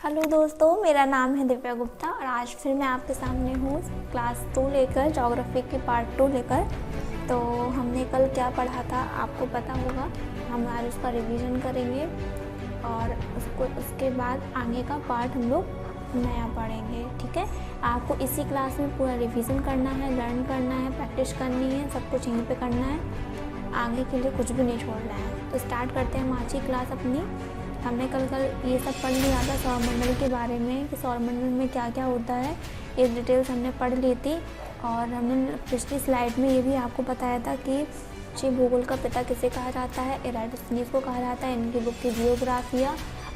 Hello दोस्तों, मेरा नाम है दिव्या गुप्ता और आज फिर मैं आपके सामने हूँ क्लास 2 लेकर, ज्योग्राफी की पार्ट 2 लेकर। तो हमने कल क्या पढ़ा था आपको पता होगा। हम आज उसका रिवीजन करेंगे और उसके बाद आगे का पार्ट हम लोग नया पढ़ेंगे। ठीक है, आपको इसी क्लास में पूरा रिवीजन करना है, लर्न करना है, प्रैक्टिस करनी है, सब कुछ यहीं पर करना है। आगे के लिए कुछ भी नहीं छोड़ना है। तो स्टार्ट करते हैं हम आज की क्लास अपनी। हमने कल ये सब पढ़ लिया था सौरमंडल के बारे में कि सौरमंडल में क्या क्या होता है, ये डिटेल्स हमने पढ़ ली थी। और हमने पिछली स्लाइड में ये भी आपको बताया था कि जी भूगोल का पिता किसे कहा जाता है, एराटोस्थेनीज को कहा जाता है। इनकी बुक की जियोग्राफिया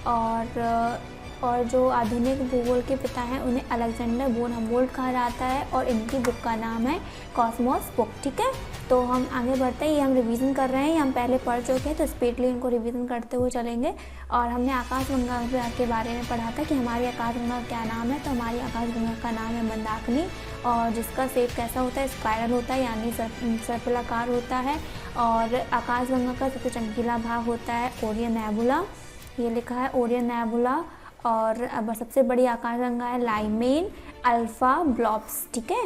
और जो आधुनिक भूगोल के पिता हैं उन्हें अलेक्जेंडर बोन हम्बोल्ट कहा जाता है और इनकी बुक का नाम है कॉस्मोस बुक। ठीक है, तो हम आगे बढ़ते हैं। ये हम रिवीजन कर रहे हैं, ये हम पहले पढ़ चुके हैं, तो स्पीडली इनको रिवीजन करते हुए चलेंगे। और हमने आकाशगंगा के बारे में पढ़ा था कि हमारी आकाशगंगा का क्या नाम है। तो हमारी आकाशगंगा का नाम है मंदाकिनी और जिसका शेप कैसा होता है, स्पाइरल होता है, यानी सर्पिलाकार होता है। और आकाशगंगा का सबसे चमकीला भाग होता है ओरियन नेबुला, ये लिखा है ओरियन नेबुला। और अब सबसे बड़ी आकाशगंगा है लाइमेन अल्फ़ा ब्लॉब्स। ठीक है,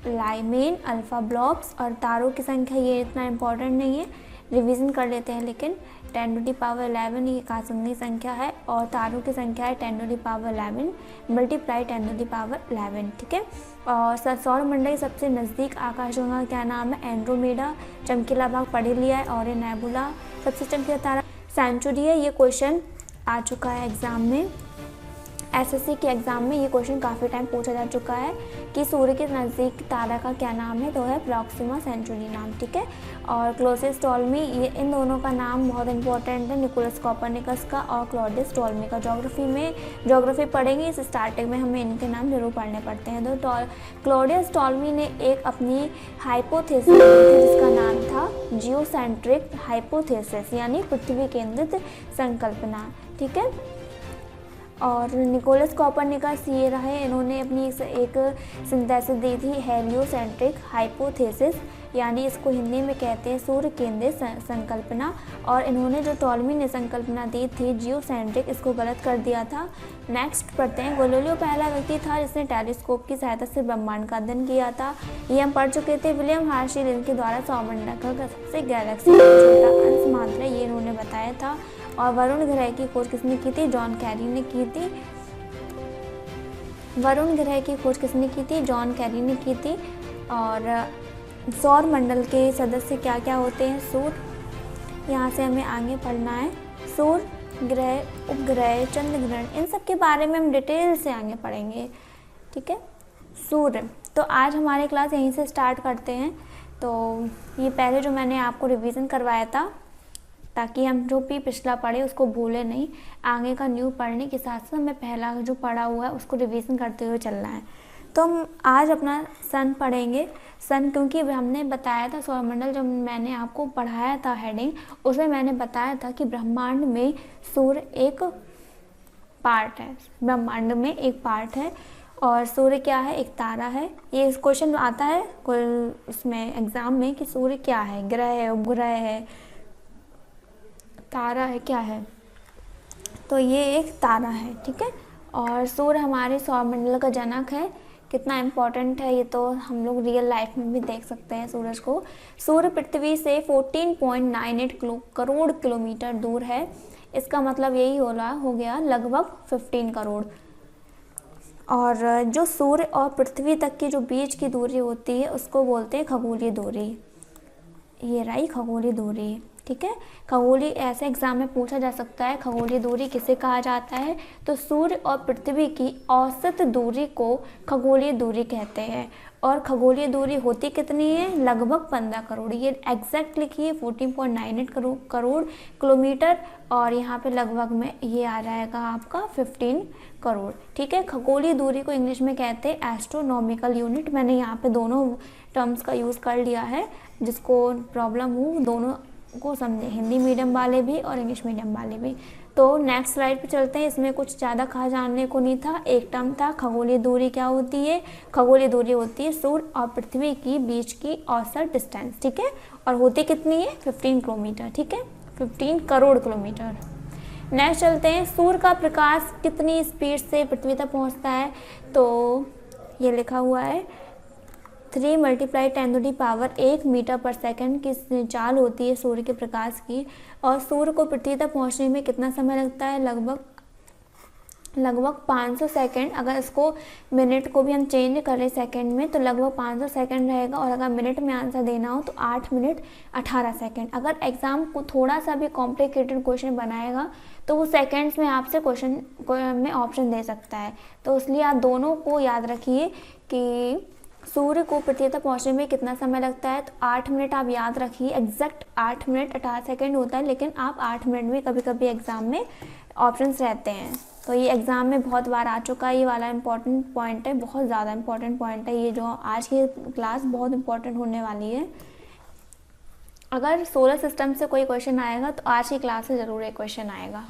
लाइमेन अल्फ़ा ब्लॉब्स। और तारों की संख्या ये इतना इम्पोर्टेंट नहीं है, रिवीजन कर लेते हैं, लेकिन 10⁻11 ये आकाशगंगा की संख्या है और तारों की संख्या है 10⁻11 मल्टीप्लाई 10⁻11। ठीक है, और सौरमंडल के सबसे नज़दीक आकाशगंगा का क्या नाम है, एंड्रोमेडा। चमकीला भाग पढ़ लिया है। और ये नेबुला सबसे चमकीला तारा सेंचुरी है। ये क्वेश्चन आ चुका है एग्ज़ाम में, एसएससी के एग्ज़ाम में ये क्वेश्चन काफ़ी टाइम पूछा जा चुका है कि सूर्य के नज़दीक तारा का क्या नाम है, तो है प्रॉक्सिमा सेंचुरी नाम। ठीक है, और क्लॉसियस टॉल्मी, ये इन दोनों का नाम बहुत इंपॉर्टेंट है, निकोलस कोपरनिकस का और क्लॉडियस टॉल्मी का। ज्योग्राफी पढ़ेंगे, इस स्टार्टिंग में हमें इनके नाम जरूर पढ़ने पड़ते हैं। तो क्लॉडियस टॉल्मी ने एक अपनी हाइपोथेसिस जिसका नाम था जियोसेंट्रिक हाइपोथेसिस, यानी पृथ्वी केंद्रित संकल्पना। ठीक है, और निकोलस कोपरनिकस ये रहे, इन्होंने अपनी एक सिंथेसिस दी थी हेलियोसेंट्रिक हाइपोथेसिस, यानी इसको हिंदी में कहते हैं सूर्य केंद्रित संकल्पना। और इन्होंने जो टॉल्मी ने संकल्पना दी थी जियोसेंट्रिक, इसको गलत कर दिया था। नेक्स्ट पढ़ते हैं, गैलीलियो पहला व्यक्ति था जिसने टेलीस्कोप की सहायता से ब्रह्मांड का अध्ययन किया था, ये हम पढ़ चुके थे। विलियम हर्शी इनके द्वारा सौरमंडल का सबसे गैलेक्सी का छोटा अंश मात्र है, ये इन्होंने बताया था। और वरुण ग्रह की खोज किसने की थी, जॉन कैरी ने की थी। वरुण ग्रह की खोज किसने की थी, जॉन कैरी ने की थी। और सौर मंडल के सदस्य क्या क्या होते हैं, सूर्य, यहाँ से हमें आगे पढ़ना है, सूर्य, ग्रह, उपग्रह, चंद्र ग्रहण, इन सब के बारे में हम डिटेल से आगे पढ़ेंगे। ठीक है, सूर्य, तो आज हमारी क्लास यहीं से स्टार्ट करते हैं। तो ये पहले जो मैंने आपको रिवीजन करवाया था, ताकि हम जो भी पिछला पढ़े उसको भूले नहीं, आगे का न्यू पढ़ने के साथ साथ हमें पहला जो पढ़ा हुआ है उसको रिवीजन करते हुए चलना है। तो हम आज अपना सन पढ़ेंगे। सन, क्योंकि हमने बताया था सौरमंडल, जब मैंने आपको पढ़ाया था हेडिंग, उसमें मैंने बताया था कि ब्रह्मांड में सूर्य एक पार्ट है, ब्रह्मांड में एक पार्ट है और सूर्य क्या है, एक तारा है। ये क्वेश्चन आता है उसमें एग्ज़ाम में कि सूर्य क्या है, ग्रह है, उपग्रह है, तारा है, क्या है। तो ये एक तारा है। ठीक है, और सूर्य हमारे सौरमंडल का जनक है। कितना इम्पोर्टेंट है ये तो हम लोग रियल लाइफ में भी देख सकते हैं सूरज को। सूर्य पृथ्वी से 14.98 करोड़ किलोमीटर दूर है। इसका मतलब यही हो गया लगभग 15 करोड़। और जो सूर्य और पृथ्वी तक की जो बीच की दूरी होती है उसको बोलते हैं खगोलीय दूरी। ये रही खगोलीय दूरी। ठीक है, खगोलीय ऐसे एग्जाम में पूछा जा सकता है, खगोलीय दूरी किसे कहा जाता है, तो सूर्य और पृथ्वी की औसत दूरी को खगोलीय दूरी कहते हैं। और खगोलीय दूरी होती कितनी है, लगभग 15 करोड़। ये एग्जैक्ट लिखिए 14.98 करोड़ किलोमीटर, और यहाँ पे लगभग में ये आ जाएगा आपका 15 करोड़। ठीक है, खगोलीय दूरी को इंग्लिश में कहते हैं एस्ट्रोनॉमिकल यूनिट। मैंने यहाँ पे दोनों टर्म्स का यूज़ कर लिया है, जिसको प्रॉब्लम हो दोनों को समझे, हिंदी मीडियम वाले भी और इंग्लिश मीडियम वाले भी। तो नेक्स्ट स्लाइड पे चलते हैं। इसमें कुछ ज़्यादा खास जानने को नहीं था, एक टर्म था खगोलीय दूरी। क्या होती है, खगोलीय दूरी होती है सूर्य और पृथ्वी की बीच की औसत डिस्टेंस। ठीक है, और होती कितनी है, 15 किलोमीटर। ठीक है, 15 करोड़ किलोमीटर। नेक्स्ट चलते हैं, सूर्य का प्रकाश कितनी स्पीड से पृथ्वी तक पहुंचता है। तो ये लिखा हुआ है 3 × 10⁻1 मीटर पर सेकंड की चाल होती है सूर्य के प्रकाश की। और सूर्य को पृथ्वी तक पहुंचने में कितना समय लगता है, लगभग 500 सेकंड। अगर इसको मिनट को भी हम चेंज करें सेकंड में तो लगभग 500 सेकंड रहेगा। और अगर मिनट में आंसर देना हो तो 8 मिनट 18 सेकंड। अगर एग्ज़ाम को थोड़ा सा भी कॉम्प्लिकेटेड क्वेश्चन बनाएगा तो वो सेकंड्स में आपसे क्वेश्चन में ऑप्शन दे सकता है। तो इसलिए आप दोनों को याद रखिए कि सूर्य को पृथ्वी तक पहुंचने में कितना समय लगता है। तो 8 मिनट आप याद रखिए, एग्जैक्ट 8 मिनट 18 सेकंड होता है, लेकिन आप 8 मिनट भी कभी कभी एग्ज़ाम में ऑप्शंस रहते हैं। तो ये एग्ज़ाम में बहुत बार आ चुका है, ये वाला इंपॉर्टेंट पॉइंट है, बहुत ज़्यादा इंपॉर्टेंट पॉइंट है। ये जो आज की क्लास बहुत इंपॉर्टेंट होने वाली है। अगर सोलर सिस्टम से कोई क्वेश्चन आएगा तो आज की क्लास से ज़रूर एक क्वेश्चन आएगा।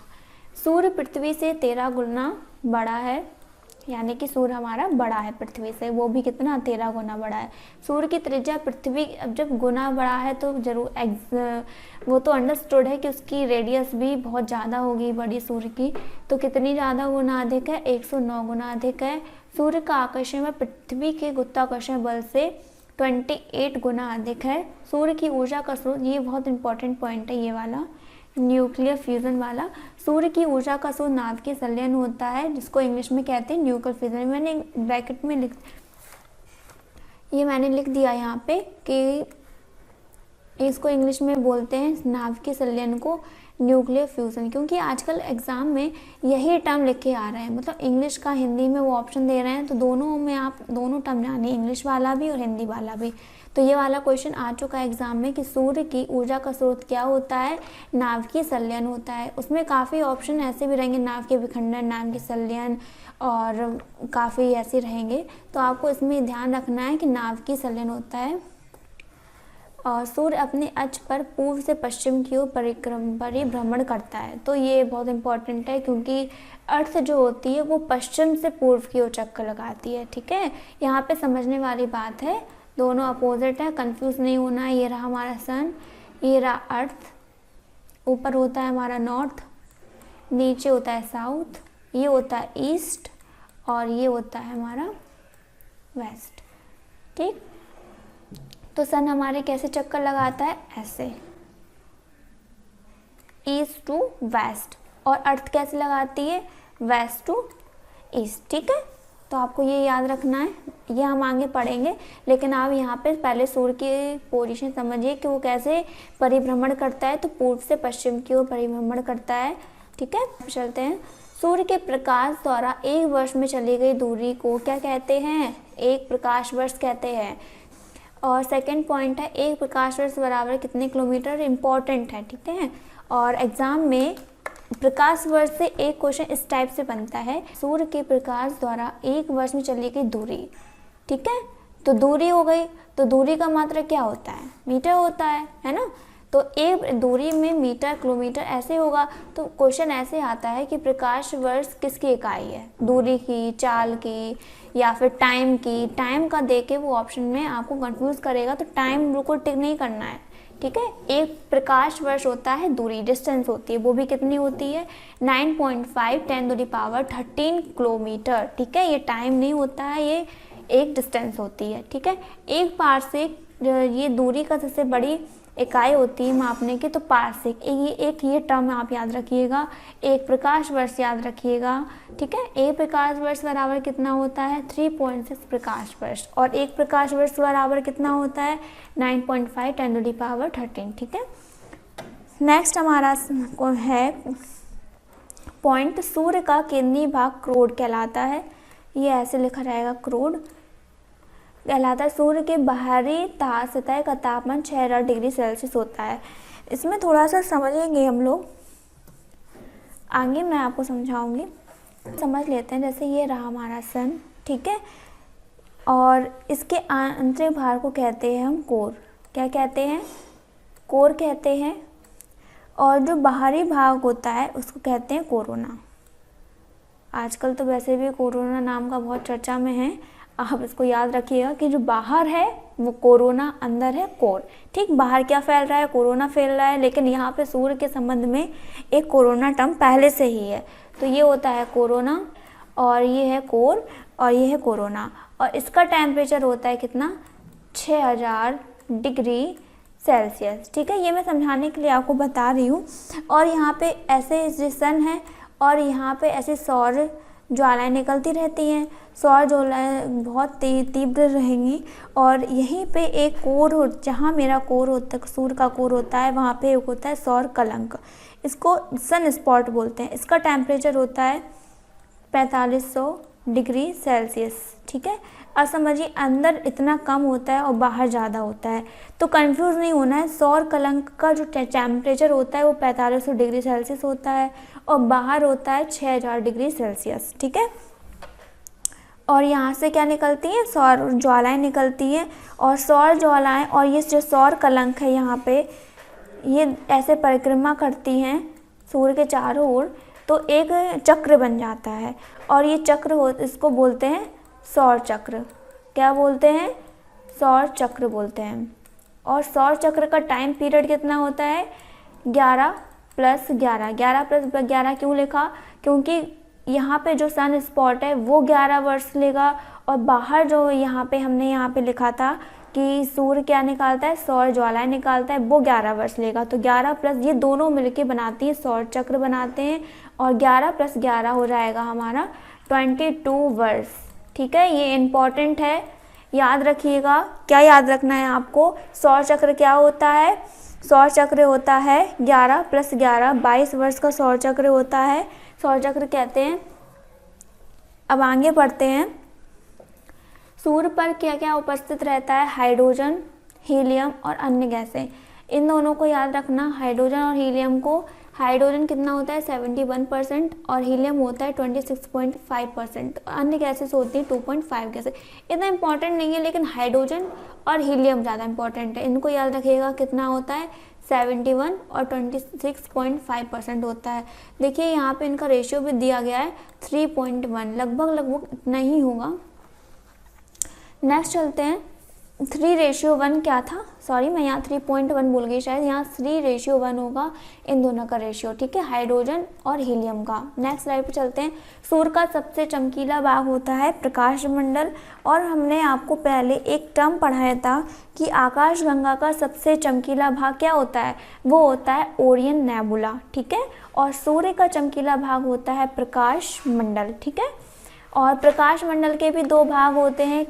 सूर्य पृथ्वी से 13 गुना बड़ा है, यानी कि सूर्य हमारा बड़ा है पृथ्वी से, वो भी कितना 13 गुना बड़ा है। सूर्य की त्रिज्या पृथ्वी, अब जब गुना बड़ा है तो जरूर वो तो अंडरस्टूड है कि उसकी रेडियस भी बहुत ज़्यादा होगी बड़ी सूर्य की। तो कितनी ज़्यादा गुना अधिक है, 109 गुना अधिक है। सूर्य का आकर्षण बल पृथ्वी के गुरुत्वाकर्षण बल से 28 गुना अधिक है। सूर्य की ऊर्जा का स्रोत, ये बहुत इंपॉर्टेंट पॉइंट है ये वाला, न्यूक्लियर फ्यूजन वाला। सूर्य की ऊर्जा का स्रोत नाभिकीय संलयन होता है, जिसको इंग्लिश में कहते हैं न्यूक्लियर फ्यूजन। मैंने ब्रैकेट में मैंने लिख दिया यहाँ पे कि इसको इंग्लिश में बोलते हैं नाभिकीय संलयन को न्यूक्लियर फ्यूजन, क्योंकि आजकल एग्ज़ाम में यही टर्म लिखे आ रहे हैं। मतलब इंग्लिश का हिंदी में वो ऑप्शन दे रहे हैं, तो दोनों में आप दोनों टर्म जानिए, इंग्लिश वाला भी और हिंदी वाला भी। तो ये वाला क्वेश्चन आ चुका है एग्ज़ाम में कि सूर्य की ऊर्जा का स्रोत क्या होता है, नाभिकीय संलयन होता है। उसमें काफ़ी ऑप्शन ऐसे भी रहेंगे, नाभिकीय विखंडन, नाभिकीय संलयन और काफ़ी ऐसे रहेंगे। तो आपको इसमें ध्यान रखना है कि नाभिकीय संलयन होता है। और सूर्य अपने अक्ष पर पूर्व से पश्चिम की ओर परिभ्रमण करता है। तो ये बहुत इंपॉर्टेंट है, क्योंकि अर्थ जो होती है वो पश्चिम से पूर्व की ओर चक्कर लगाती है। ठीक है, यहाँ पे समझने वाली बात है, दोनों अपोजिट है, कंफ्यूज नहीं होना है। ये रहा हमारा सन, ये रहा अर्थ, ऊपर होता है हमारा नॉर्थ, नीचे होता है साउथ, ये होता है ईस्ट और ये होता है हमारा वेस्ट। ठीक, तो सन हमारे कैसे चक्कर लगाता है, ऐसे ईस्ट टू वेस्ट, और अर्थ कैसे लगाती है, वेस्ट टू ईस्ट। ठीक है, तो आपको ये याद रखना है, ये हम आगे पढ़ेंगे। लेकिन आप यहाँ पे पहले सूर्य की पोजीशन समझिए कि वो कैसे परिभ्रमण करता है। तो पूर्व से पश्चिम की ओर परिभ्रमण करता है। ठीक है, चलते हैं। सूर्य के प्रकाश द्वारा एक वर्ष में चली गई दूरी को क्या कहते हैं, एक प्रकाश वर्ष कहते हैं। और सेकंड पॉइंट है, एक प्रकाश वर्ष बराबर कितने किलोमीटर, इम्पॉर्टेंट है। ठीक है, और एग्जाम में प्रकाश वर्ष से एक क्वेश्चन इस टाइप से बनता है, सूर्य के प्रकाश द्वारा एक वर्ष में चली गई दूरी। ठीक है, तो दूरी हो गई, तो दूरी का मात्रा क्या होता है, मीटर होता है ना। तो एक दूरी में मीटर किलोमीटर ऐसे होगा। तो क्वेश्चन ऐसे आता है कि प्रकाश वर्ष किसकी इकाई है, दूरी की, चाल की, या फिर टाइम की। टाइम का देके वो ऑप्शन में आपको कंफ्यूज करेगा, तो टाइम बिल्कुल टिक नहीं करना है। ठीक है, एक प्रकाश वर्ष होता है दूरी, डिस्टेंस होती है, वो भी कितनी होती है 9.5 10⁻13 किलोमीटर। ठीक है, ये टाइम नहीं होता है, ये एक डिस्टेंस होती है। ठीक है, एक पारसेक ये दूरी का सबसे बड़ी इकाई होती है मापने की, तो पारसेक, ये टर्म आप याद रखिएगा। एक प्रकाश वर्ष याद रखिएगा। ठीक है, एक प्रकाश वर्ष बराबर कितना होता है 3.6 प्रकाश वर्ष, और एक प्रकाश वर्ष बराबर कितना होता है 9.5 10⁻13। ठीक है, नेक्स्ट हमारा है पॉइंट, सूर्य का केंद्रीय भाग क्रोड कहलाता है। ये ऐसे लिखा रहेगा, क्रोड कहलाता है। सूर्य के बाहरी सतह का तापमान 6 डिग्री सेल्सियस होता है। इसमें थोड़ा सा समझेंगे हम लोग, आगे मैं आपको समझाऊंगी। समझ लेते हैं, जैसे ये रहा हमारा सन। ठीक है, और इसके आंतरिक भाग को कहते हैं हम कोर। क्या कहते हैं, कोर कहते हैं। और जो बाहरी भाग होता है उसको कहते हैं कोरोना। आजकल तो वैसे भी कोरोना नाम का बहुत चर्चा में है। आप इसको याद रखिएगा कि जो बाहर है वो कोरोना, अंदर है कोर। ठीक, बाहर क्या फैल रहा है, कोरोना फैल रहा है, लेकिन यहाँ पे सूर्य के संबंध में एक कोरोना टर्म पहले से ही है, तो ये होता है कोरोना और ये है कोर और ये है कोरोना। और इसका टेम्परेचर होता है कितना, 6000 डिग्री सेल्सियस। ठीक है, ये मैं समझाने के लिए आपको बता रही हूँ। और यहाँ पे ऐसे जो सन है और यहाँ पे ऐसे सौर ज्वालाएँ निकलती रहती हैं, सौर ज्वालाएँ बहुत तीव्र रहेंगी। और यहीं पे एक कोर हो, जहाँ मेरा कोर होता है, सूर्य का कोर होता है, वहाँ पे एक होता है सौर कलंक, इसको सन स्पॉट बोलते हैं। इसका टेम्परेचर होता है 4500 डिग्री सेल्सियस। ठीक है, अब समझिए अंदर इतना कम होता है और बाहर ज़्यादा होता है, तो कंफ्यूज नहीं होना है। सौर कलंक का जो टेम्परेचर होता है वो 4500 डिग्री सेल्सियस होता है और बाहर होता है 6000 डिग्री सेल्सियस। ठीक है, और यहाँ से क्या निकलती हैं, सौर ज्वालाएँ निकलती हैं। और सौर ज्वालाएँ और ये जो सौर कलंक है यहाँ पे, ये ऐसे परिक्रमा करती हैं सूर्य के चारों ओर, तो एक चक्र बन जाता है। और ये चक्र इसको बोलते हैं सौर चक्र। क्या बोलते हैं, सौर चक्र बोलते हैं। और सौर चक्र का टाइम पीरियड कितना होता है, 11 + 11। 11 + 11 क्यों लिखा, क्योंकि यहाँ पे जो सन स्पॉट है वो 11 वर्ष लेगा, और बाहर जो यहाँ पे हमने यहाँ पे लिखा था कि सूर्य क्या निकालता है, सौर ज्वालाएँ निकालता है, वो 11 वर्ष लेगा। तो 11 प्लस ये दोनों मिलके बनाती है सौर चक्र बनाते हैं, और 11 + 11 हो जाएगा हमारा 22 वर्ष। ठीक है, ये इम्पॉर्टेंट है, याद रखिएगा। क्या याद रखना है आपको, सौर चक्र क्या होता है, सौर चक्र होता है 11 + 11 22 वर्ष का सौर चक्र होता है, सौर चक्र कहते हैं। अब आगे बढ़ते हैं। सूर्य पर क्या क्या उपस्थित रहता है, हाइड्रोजन, हीलियम और अन्य गैसें। इन दोनों को याद रखना, हाइड्रोजन और हीलियम को। हाइड्रोजन कितना होता है 71% और हीलियम होता है 26.5%। अन्य गैसेस होती हैं 2.5 गैसें। इतना इंपॉर्टेंट नहीं है, लेकिन हाइड्रोजन और हीलियम ज़्यादा इंपॉर्टेंट है। इनको याद रखिएगा, कितना होता है 71 और 26.5% होता है। देखिए यहाँ पे इनका रेशियो भी दिया गया है 3.1, लगभग इतना ही होगा। नेक्स्ट चलते हैं, 3:1 क्या था, सॉरी मैं यहाँ 3.1 बोल गई शायद, यहाँ 3:1 होगा इन दोनों का रेशियो। ठीक है, हाइड्रोजन और हीलियम का। नेक्स्ट स्लाइड पे चलते हैं। सूर्य का सबसे चमकीला भाग होता है प्रकाश मंडल, और हमने आपको पहले एक टर्म पढ़ाया था कि आकाशगंगा का सबसे चमकीला भाग क्या होता है, वो होता है ओरियन नेबुला। ठीक है, और सूर्य का चमकीला भाग होता है प्रकाश मंडल। ठीक है, और प्रकाश मंडल के भी 2 भाग होते हैं,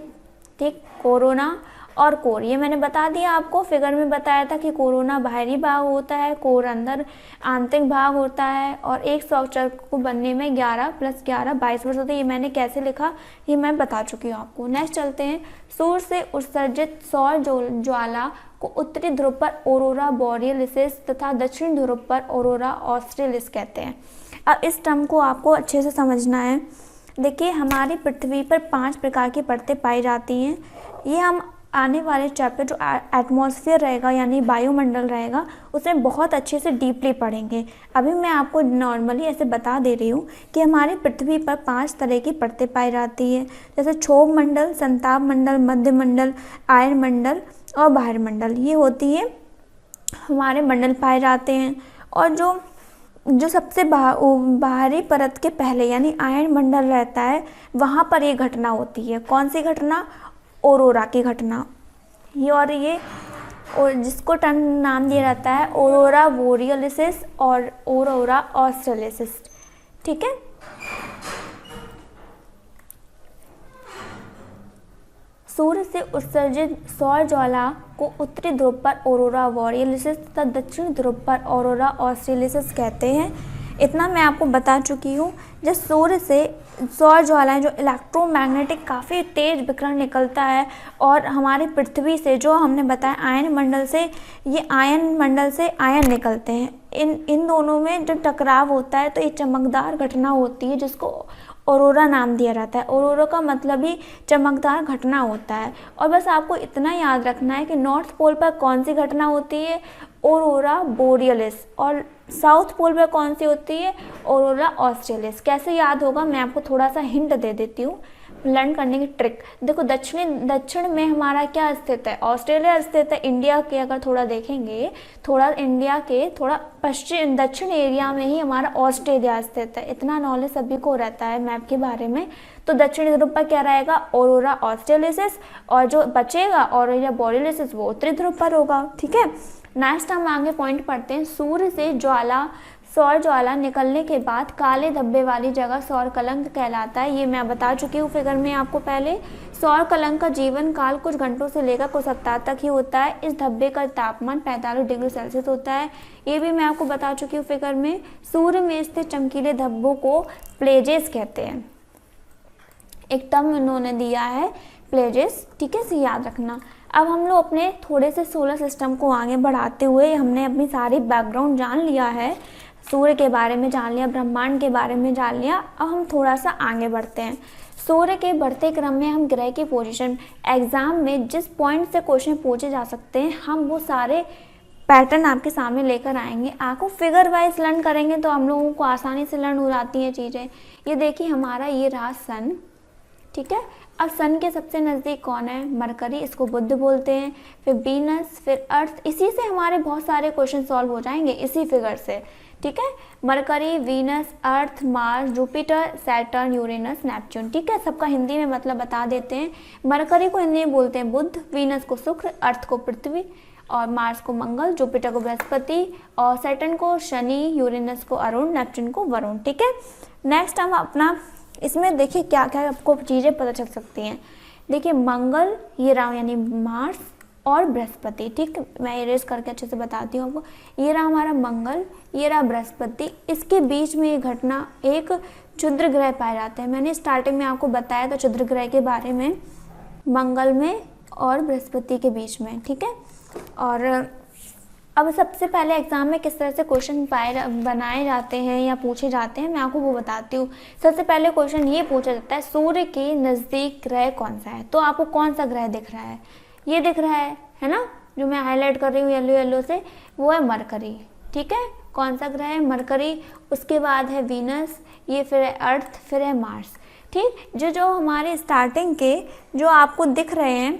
ठीक, कोरोना और कोर। ये मैंने बता दिया आपको, फिगर में बताया था कि कोरोना बाहरी भाग होता है, कोर अंदर आंतरिक भाग होता है, और एक सौर चक्र को बनने में 11 + 11 22 वर्ष होते हैं। ये मैंने कैसे लिखा ये मैं बता चुकी हूँ आपको। नेक्स्ट चलते हैं। सूर्य से उत्सर्जित सौर ज्वाला को उत्तरी ध्रुव पर ऑरोरा बोरियलिस तथा दक्षिण ध्रुव पर ऑरोरा ऑस्ट्रेलिस कहते हैं। अब इस टर्म को आपको अच्छे से समझना है। देखिए हमारी पृथ्वी पर 5 प्रकार की परतें पाई जाती हैं। ये हम आने वाले चैप्टर जो एटमॉस्फेयर रहेगा यानी वायुमंडल रहेगा उसमें बहुत अच्छे से डीपली पढ़ेंगे। अभी मैं आपको नॉर्मली ऐसे बता दे रही हूँ कि हमारी पृथ्वी पर 5 तरह की परतें पाई जाती हैं, जैसे क्षोभ मंडल, संताप मंडल, मध्य मंडल, आयन मंडल और बाह्य मंडल। ये होती है हमारे मंडल पाए जाते हैं। और जो सबसे बाहरी परत के पहले यानी आयन मंडल रहता है वहाँ पर ये घटना होती है। कौन सी घटना? ऑरोरा की घटना। और जिसको टर्म नाम दिया जाता है ऑरोरा बोरियलिस और ऑरोरा ऑस्ट्रेलिस। ठीक है, सूर्य से उत्सर्जित सौर ज्वाला को उत्तरी ध्रुव पर ऑरोरा बोरियलिस तथा दक्षिण ध्रुव पर ऑरोरा ऑस्ट्रेलिस कहते हैं। इतना मैं आपको बता चुकी हूँ। जब सूर्य से सौर ज्वालाएँ जो इलेक्ट्रोमैग्नेटिक काफ़ी तेज़ विकिरण निकलता है और हमारी पृथ्वी से जो हमने बताया आयन मंडल से, ये आयन मंडल से आयन निकलते हैं। इन दोनों में जो टकराव होता है तो एक चमकदार घटना होती है जिसको ऑरोरा नाम दिया जाता है। ऑरोरा का मतलब ही चमकदार घटना होता है। और बस आपको इतना याद रखना है कि नॉर्थ पोल पर कौन सी घटना होती है? ऑरोरा बोरियलिस। और साउथ पोल पर कौन सी होती है? Aurora australis. कैसे याद होगा मैं आपको थोड़ा सा हिंट दे देती हूँ। लर्न करने की ट्रिक। देखो दक्षिण में हमारा क्या स्थित है, ऑस्ट्रेलिया स्थित है। इंडिया के अगर थोड़ा देखेंगे, थोड़ा इंडिया के थोड़ा पश्चिम दक्षिण एरिया में ही हमारा ऑस्ट्रेलिया स्थित है। इतना नॉलेज सभी को रहता है मैप के बारे में। तो दक्षिणी ध्रुव पर क्या रहेगा, ऑरोरा ऑस्ट्रेलिसिस, और जो बचेगा ऑरोरा बोरियलिस वो उत्तरी ध्रुव पर होगा। ठीक है, नेक्स्ट हम आगे पॉइंट पढ़ते हैं। सूर्य से सौर ज्वाला निकलने के बाद काले धब्बे वाली जगह सौर कलंक कहलाता है। ये मैं बता चुकी हूँ फिगर में आपको पहले। सौर कलंक का जीवन काल कुछ घंटों से लेकर कुछ सप्ताह तक ही होता है। इस धब्बे का तापमान 45 डिग्री सेल्सियस होता है। ये भी मैं आपको बता चुकी हूँ फिगर में। सूर्य में स्थित चमकीले धब्बों को प्लेजेस कहते हैं। एक टर्म इन्होंने दिया है प्लेजेस, ठीक है, इसे याद रखना। अब हम लोग अपने थोड़े से सोलर सिस्टम को आगे बढ़ाते हुए हमने अपनी सारी बैकग्राउंड जान लिया है, सूर्य के बारे में जान लिया, ब्रह्मांड के बारे में जान लिया। अब हम थोड़ा सा आगे बढ़ते हैं। सूर्य के बढ़ते क्रम में हम ग्रह की पोजीशन, एग्जाम में जिस पॉइंट से क्वेश्चन पूछे जा सकते हैं हम वो सारे पैटर्न आपके सामने लेकर आएंगे। आपको फिगर वाइज लर्न करेंगे तो हम लोगों को आसानी से लर्न हो जाती हैं चीज़ें। ये देखिए हमारा ये रहा सन, ठीक है। अब सन के सबसे नज़दीक कौन है, मरकरी, इसको बुध बोलते हैं। फिर वीनस, फिर अर्थ। इसी से हमारे बहुत सारे क्वेश्चन सॉल्व हो जाएंगे, इसी फिगर से, ठीक है। Mercury, Venus, Earth, Mars, Jupiter, Saturn, Uranus, Neptune, ठीक है। सबका हिंदी में मतलब बता देते हैं। मरकरी को हिंदी में बोलते हैं बुध, वीनस को शुक्र, अर्थ को पृथ्वी, और मार्स को मंगल, जुपिटर को बृहस्पति, और सैटर्न को शनि, यूरेनस को अरुण, नेपच्यून को वरुण, ठीक है। नेक्स्ट हम अपना इसमें देखिए क्या क्या आपको चीज़ें पता चल सकती हैं। देखिए मंगल, ये रहा यानी मार्स, और बृहस्पति, ठीक। मैं इरेज करके अच्छे से बताती हूँ आपको। ये रहा हमारा मंगल, ये रहा बृहस्पति। इसके बीच में ये घटना एक क्षुद्र ग्रह पाए जाते हैं। मैंने स्टार्टिंग में आपको बताया था क्षुद्र ग्रह के बारे में, मंगल में और बृहस्पति के बीच में, ठीक है। और अब सबसे पहले एग्जाम में किस तरह से क्वेश्चन बनाए जाते हैं या पूछे जाते हैं मैं आपको वो बताती हूँ। सबसे पहले क्वेश्चन ये पूछा जाता है सूर्य के नज़दीक ग्रह कौन सा है। तो आपको कौन सा ग्रह दिख रहा है, ये दिख रहा है ना, जो मैं हाईलाइट कर रही हूँ येलो येलो से, वो है मरकरी, ठीक है। कौन सा ग्रह है, मरकरी। उसके बाद है वीनस, ये फिर है अर्थ, फिर है मार्स, ठीक। जो हमारे स्टार्टिंग के जो आपको दिख रहे हैं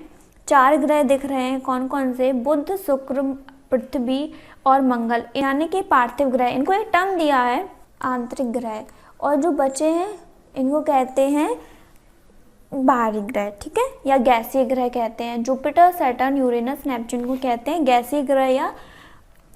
4 ग्रह दिख रहे हैं, कौन कौन से, बुध, शुक्र, पृथ्वी और मंगल, यानी कि पार्थिव ग्रह। इनको एक टर्म दिया है आंतरिक ग्रह, और जो बचे हैं इनको कहते हैं बाहरी ग्रह, ठीक है, या गैसीय ग्रह कहते हैं। जुपिटर, सैटर्न, यूरेनस, नेपच्यून को कहते हैं गैसीय ग्रह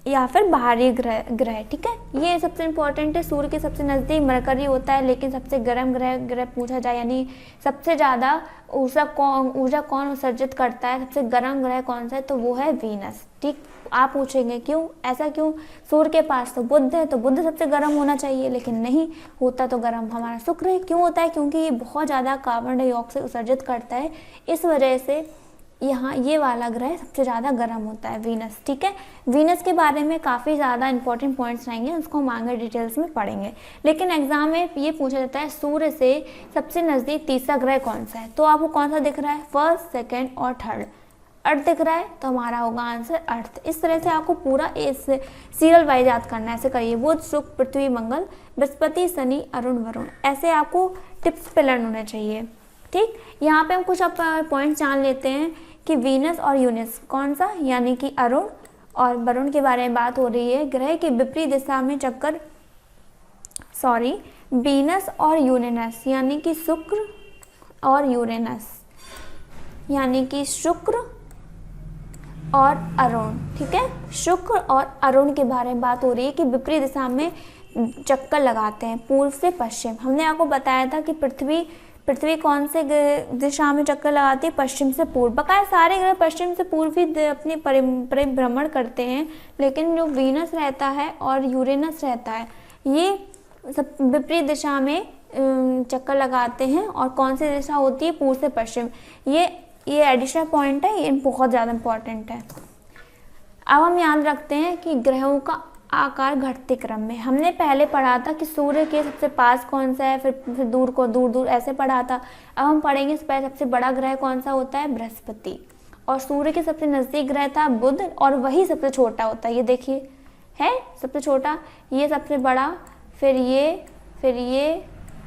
या फिर बाहरी ग्रह, ठीक है। ये सबसे इंपॉर्टेंट है। सूर्य के सबसे नज़दीक मरकरी होता है, लेकिन सबसे गर्म ग्रह पूछा जाए, यानी सबसे ज़्यादा ऊर्जा कौन उत्सर्जित करता है, सबसे गर्म ग्रह कौन सा है, तो वो है वीनस, ठीक। आप पूछेंगे क्यों, ऐसा क्यों, सूर्य के पास तो बुध है, तो बुध सबसे गर्म होना चाहिए, लेकिन नहीं होता, तो गर्म हमारा शुक्र है। क्यों होता है, क्योंकि ये बहुत ज़्यादा कार्बन डाइऑक्साइड उत्सर्जित करता है, इस वजह से यहाँ ये वाला ग्रह सबसे ज़्यादा गर्म होता है, वीनस, ठीक है। वीनस के बारे में काफ़ी ज़्यादा इंपॉर्टेंट पॉइंट्स रहेंगे, उसको हम आगे डिटेल्स में पढ़ेंगे। लेकिन एग्जाम में ये पूछा जाता है सूर्य से सबसे नज़दीक तीसरा ग्रह कौन सा है। तो आपको कौन सा दिख रहा है, फर्स्ट, सेकेंड और थर्ड। अर्थ दिख रहा है, तो हमारा होगा आंसर अर्थ। इस तरह से आपको पूरा इस सीरियल वाइज याद करना है। ऐसे करिए, बुध, शुक्र, पृथ्वी, मंगल, बृहस्पति, शनि, अरुण, वरुण, ऐसे आपको टिप्स पे लर्न होने चाहिए, ठीक। यहाँ पे हम कुछ पॉइंट्स जान लेते हैं कि वीनस और यूरेनस कौन सा, यानी कि अरुण और वरुण के बारे में बात हो रही है। ग्रह की विपरीत दिशा में चक्कर, वीनस और यूरेनस यानी कि शुक्र और यूरेनस यानी कि शुक्र और अरुण, ठीक है। शुक्र और अरुण के बारे में बात हो रही है कि विपरीत दिशा में चक्कर लगाते हैं, पूर्व से पश्चिम। हमने आपको बताया था कि पृथ्वी कौन से दिशा में चक्कर लगाती है, पश्चिम से पूर्व। बकाया सारे ग्रह पश्चिम से पूर्व ही अपने परिभ्रमण करते हैं, लेकिन जो वीनस रहता है और यूरेनस रहता है ये सब विपरीत दिशा में चक्कर लगाते हैं। और कौन सी दिशा होती है, पूर्व से पश्चिम। ये एडिशनल पॉइंट है, ये बहुत ज़्यादा इम्पॉर्टेंट है। अब हम याद रखते हैं कि ग्रहों का आकार घटते क्रम में। हमने पहले पढ़ा था कि सूर्य के सबसे पास कौन सा है, फिर दूर ऐसे पढ़ा था। अब हम पढ़ेंगे सबसे बड़ा ग्रह कौन सा होता है, बृहस्पति। और सूर्य के सबसे नज़दीक ग्रह था बुध, और वही सबसे छोटा होता है। ये देखिए है सबसे छोटा, ये सबसे बड़ा, फिर ये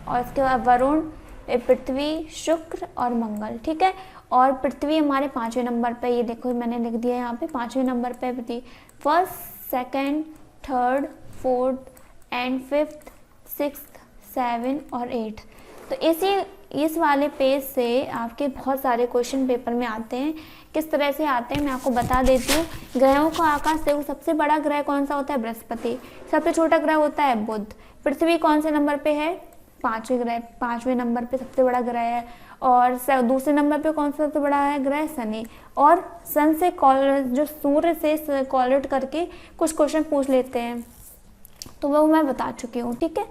और इसके बाद वरुण, पृथ्वी, शुक्र और मंगल, ठीक है। और पृथ्वी हमारे 5वें नंबर पे, ये देखो मैंने लिख दिया है यहाँ पे 5वें नंबर पे पृथ्वी। First, second, third, fourth and fifth, sixth, 7 और 8। तो इस वाले पेज से आपके बहुत सारे क्वेश्चन पेपर में आते हैं। किस तरह से आते हैं मैं आपको बता देती हूँ। ग्रहों का आकाश देखो, सबसे बड़ा ग्रह कौन सा होता है? बृहस्पति। सबसे छोटा ग्रह होता है बुध। पृथ्वी कौन से नंबर पे है? 5वें ग्रह, 5वें नंबर पे सबसे बड़ा ग्रह है। और दूसरे नंबर पे कौन सा सबसे बड़ा है ग्रह? शनि। और सन से जो सूर्य से कॉलेट करके कुछ क्वेश्चन पूछ लेते हैं, तो वो मैं बता चुकी हूँ, ठीक है।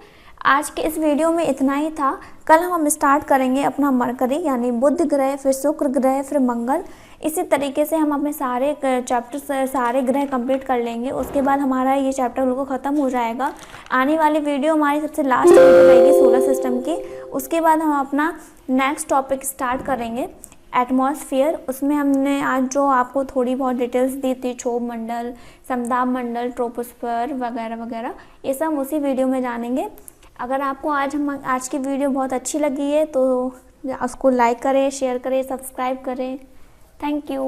आज के इस वीडियो में इतना ही था। कल हम स्टार्ट करेंगे अपना मरकरी यानी बुध ग्रह, फिर शुक्र ग्रह, फिर मंगल। इसी तरीके से हम अपने सारे चैप्टर, सारे ग्रह कंप्लीट कर लेंगे। उसके बाद हमारा ये चैप्टर बिल्कुल ख़त्म हो जाएगा। आने वाली वीडियो हमारी सबसे लास्ट वीडियो रहेगी सोलर सिस्टम की। उसके बाद हम अपना नेक्स्ट टॉपिक स्टार्ट करेंगे एटमॉस्फेयर। उसमें हमने आज जो आपको थोड़ी बहुत डिटेल्स दी थी, क्षोभ मंडल, समताप मंडल, ट्रोपोस्फीयर वगैरह वगैरह, ये सब हम उसी वीडियो में जानेंगे। अगर आपको आज की वीडियो बहुत अच्छी लगी है तो उसको लाइक करें, शेयर करें, सब्सक्राइब करें। Thank you.